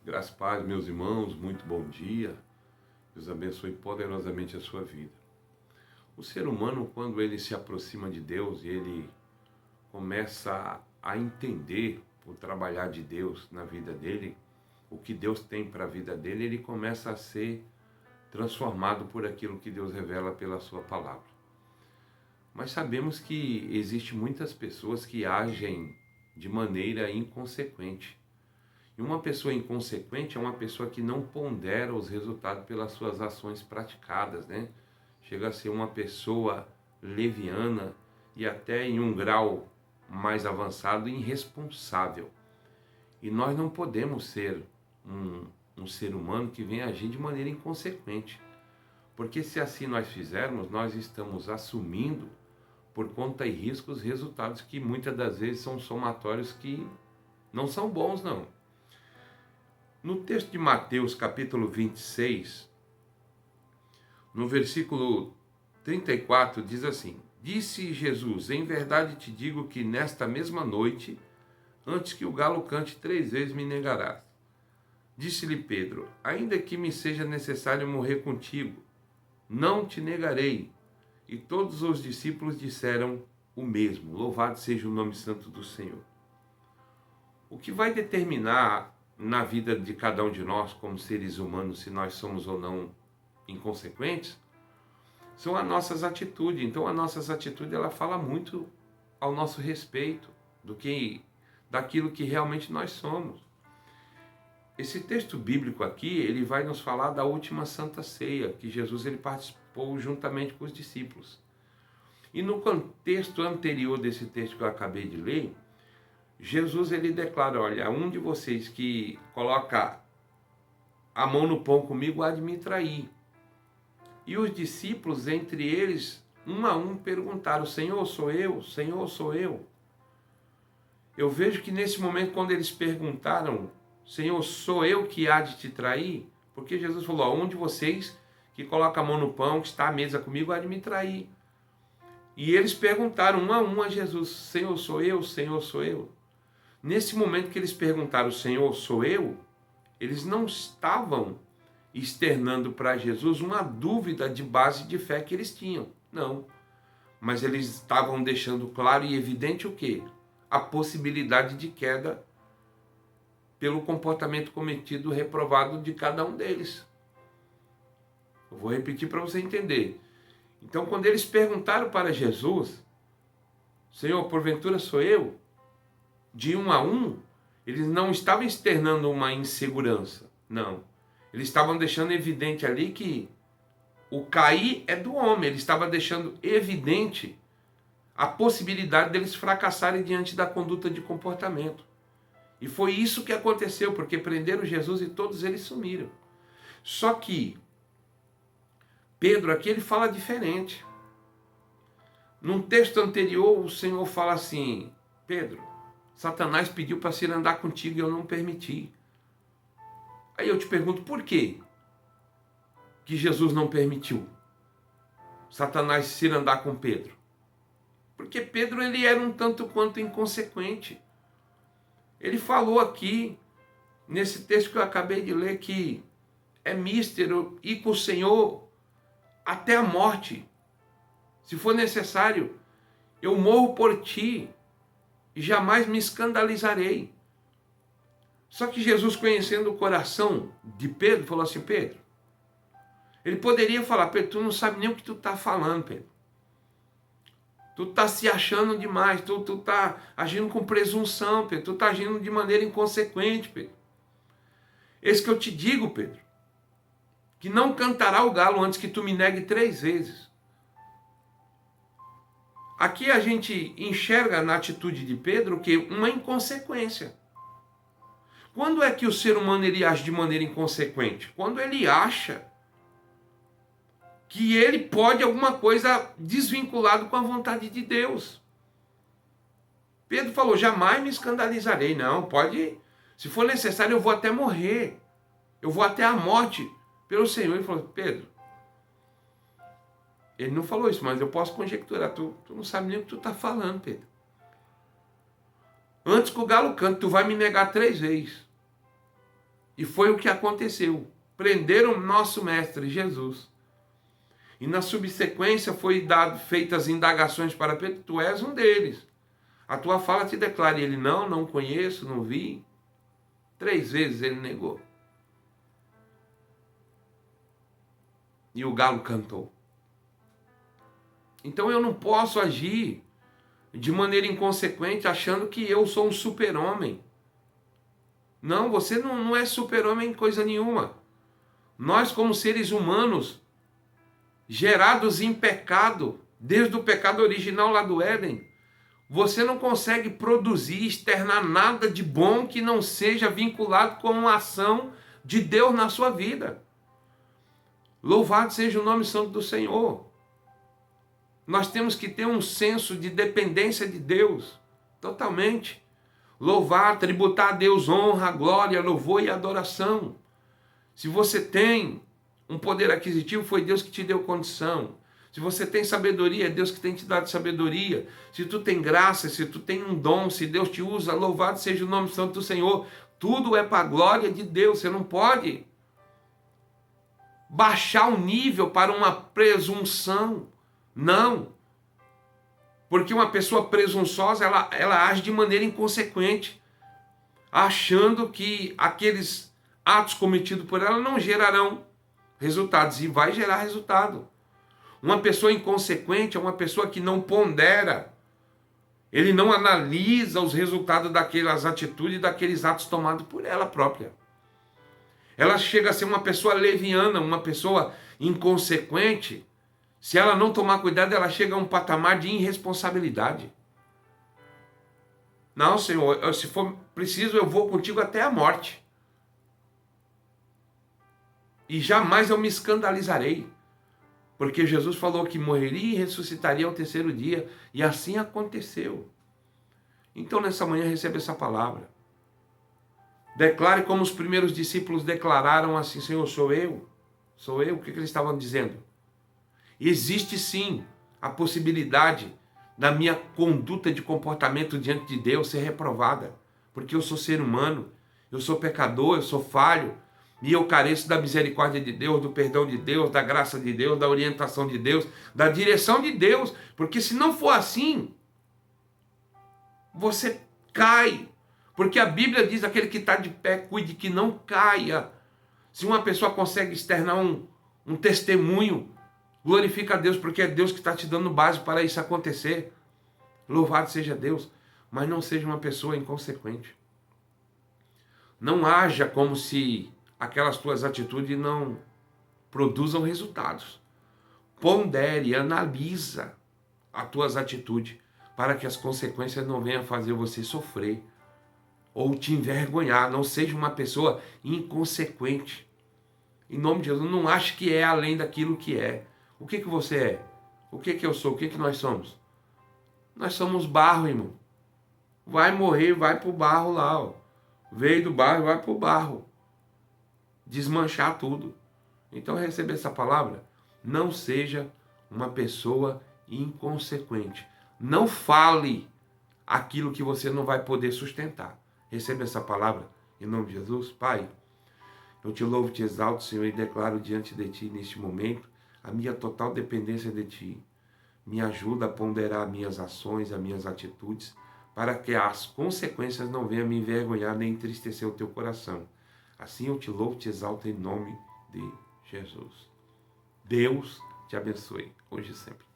Graças e paz, meus irmãos, muito bom dia. Deus abençoe poderosamente a sua vida. O ser humano, quando ele se aproxima de Deus e ele começa a entender o trabalhar de Deus na vida dele, o que Deus tem para a vida dele, ele começa a ser transformado por aquilo que Deus revela pela sua palavra. Mas sabemos que existem muitas pessoas que agem de maneira inconsequente. E uma pessoa inconsequente é uma pessoa que não pondera os resultados pelas suas ações praticadas, né? Chega a ser uma pessoa leviana e até em um grau mais avançado irresponsável. E nós não podemos ser um ser humano que vem agir de maneira inconsequente. Porque se assim nós fizermos, nós estamos assumindo por conta e risco os resultados que muitas das vezes são somatórios que não são bons, não. No texto de Mateus, capítulo 26, no versículo 34, diz assim: Disse Jesus, em verdade te digo que nesta mesma noite, antes que o galo cante 3 vezes, me negarás. Disse-lhe Pedro, ainda que me seja necessário morrer contigo, não te negarei. E todos os discípulos disseram o mesmo. Louvado seja o nome santo do Senhor. O que vai determinar na vida de cada um de nós, como seres humanos, se nós somos ou não inconsequentes, são as nossas atitudes. Então, as nossas atitudes, ela fala muito ao nosso respeito daquilo que realmente nós somos. Esse texto bíblico aqui, ele vai nos falar da última Santa Ceia, que Jesus ele participou juntamente com os discípulos. E no contexto anterior desse texto que eu acabei de ler, Jesus ele declara, olha, um de vocês que coloca a mão no pão comigo há de me trair. E os discípulos, entre eles, um a um, perguntaram, Senhor, sou eu? Senhor, sou eu? Eu vejo que nesse momento, quando eles perguntaram, Senhor, sou eu que há de te trair? Porque Jesus falou, um de vocês que coloca a mão no pão, que está à mesa comigo, há de me trair. E eles perguntaram um a um a Jesus, Senhor, sou eu? Senhor, sou eu? Nesse momento que eles perguntaram, Senhor, sou eu? Eles não estavam externando para Jesus uma dúvida de base de fé que eles tinham. Não. Mas eles estavam deixando claro e evidente o quê? A possibilidade de queda pelo comportamento cometido reprovado de cada um deles. Eu vou repetir para você entender. Então, quando eles perguntaram para Jesus, Senhor, porventura sou eu? De um a um, eles não estavam externando uma insegurança. Não. Eles estavam deixando evidente ali que o cair é do homem. Eles estavam deixando evidente a possibilidade deles fracassarem diante da conduta de comportamento. E foi isso que aconteceu, porque prenderam Jesus e todos eles sumiram. Só que Pedro aqui ele fala diferente. Num texto anterior o Senhor fala assim, Pedro, Satanás pediu para se andar contigo e eu não permiti. Aí eu te pergunto, por quê que Jesus não permitiu Satanás se andar com Pedro? Porque Pedro ele era um tanto quanto inconsequente. Ele falou aqui, nesse texto que eu acabei de ler, que é místero ir com o Senhor até a morte. Se for necessário, eu morro por ti e jamais me escandalizarei. Só que Jesus, conhecendo o coração de Pedro, falou assim, Pedro, ele poderia falar, Pedro, tu não sabe nem o que tu está falando, Pedro. Tu está se achando demais, tu está agindo com presunção, Pedro. Tu está agindo de maneira inconsequente, Pedro. Esse que eu te digo, Pedro, que não cantará o galo antes que tu me negue 3 vezes. Aqui a gente enxerga na atitude de Pedro que uma inconsequência. Quando é que o ser humano ele age de maneira inconsequente? Quando ele acha que ele pode alguma coisa desvinculado com a vontade de Deus. Pedro falou, jamais me escandalizarei. Não, pode, se for necessário eu vou até morrer. Eu vou até a morte pelo Senhor. Ele falou, Pedro, ele não falou isso, mas eu posso conjecturar. Tu não sabe nem o que tu está falando, Pedro. Antes que o galo cante, tu vai me negar 3 vezes. E foi o que aconteceu. Prenderam nosso mestre Jesus. E na subsequência foi feitas indagações para Pedro, tu és um deles. A tua fala te declara. E ele, não conheço, não vi. 3 vezes ele negou. E o galo cantou. Então eu não posso agir de maneira inconsequente achando que eu sou um super-homem. Não, você não é super-homem em coisa nenhuma. Nós, como seres humanos, gerados em pecado, desde o pecado original lá do Éden, você não consegue produzir, externar nada de bom que não seja vinculado com uma ação de Deus na sua vida. Louvado seja o nome santo do Senhor. Nós temos que ter um senso de dependência de Deus, totalmente. Louvar, tributar a Deus honra, glória, louvor e adoração. Se você tem um poder aquisitivo, foi Deus que te deu condição. Se você tem sabedoria, é Deus que tem te dado sabedoria. Se tu tem graça, se tu tem um dom, se Deus te usa, louvado seja o nome santo do Senhor. Tudo é para a glória de Deus. Você não pode baixar o nível para uma presunção. Não. Porque uma pessoa presunçosa, ela age de maneira inconsequente, achando que aqueles atos cometidos por ela não gerarão resultados. E vai gerar resultado. Uma pessoa inconsequente é uma pessoa que não pondera. Ele não analisa os resultados daquelas atitudes, daqueles atos tomados por ela própria. Ela chega a ser uma pessoa leviana, uma pessoa inconsequente. Se ela não tomar cuidado, ela chega a um patamar de irresponsabilidade. Não, Senhor, se for preciso, eu vou contigo até a morte. E jamais eu me escandalizarei. Porque Jesus falou que morreria e ressuscitaria ao 3º dia. E assim aconteceu. Então, nessa manhã, receba essa palavra. Declare como os primeiros discípulos declararam assim, Senhor, sou eu. Sou eu. O que eles estavam dizendo? Existe sim a possibilidade da minha conduta de comportamento diante de Deus ser reprovada. Porque eu sou ser humano, eu sou pecador, eu sou falho. E eu careço da misericórdia de Deus, do perdão de Deus, da graça de Deus, da orientação de Deus, da direção de Deus. Porque se não for assim, você cai. Porque a Bíblia diz, aquele que está de pé, cuide que não caia. Se uma pessoa consegue externar um testemunho, glorifica a Deus, porque é Deus que está te dando base para isso acontecer. Louvado seja Deus. Mas não seja uma pessoa inconsequente. Não haja como se aquelas tuas atitudes não produzam resultados. Pondere, analisa as tuas atitudes para que as consequências não venham fazer você sofrer ou te envergonhar. Não seja uma pessoa inconsequente. Em nome de Jesus, não ache que é além daquilo que é. O que você é? O que eu sou? O que nós somos? Nós somos barro, irmão. Vai morrer, vai pro barro lá, ó. Veio do barro, vai pro barro. Desmanchar tudo. Então, receba essa palavra. Não seja uma pessoa inconsequente. Não fale aquilo que você não vai poder sustentar. Receba essa palavra em nome de Jesus. Pai, eu te louvo, te exalto, Senhor, e declaro diante de Ti neste momento a minha total dependência de Ti. Me ajuda a ponderar minhas ações, as minhas atitudes, para que as consequências não venham me envergonhar nem entristecer o Teu coração. Assim eu te louvo, te exalto em nome de Jesus. Deus te abençoe, hoje e sempre.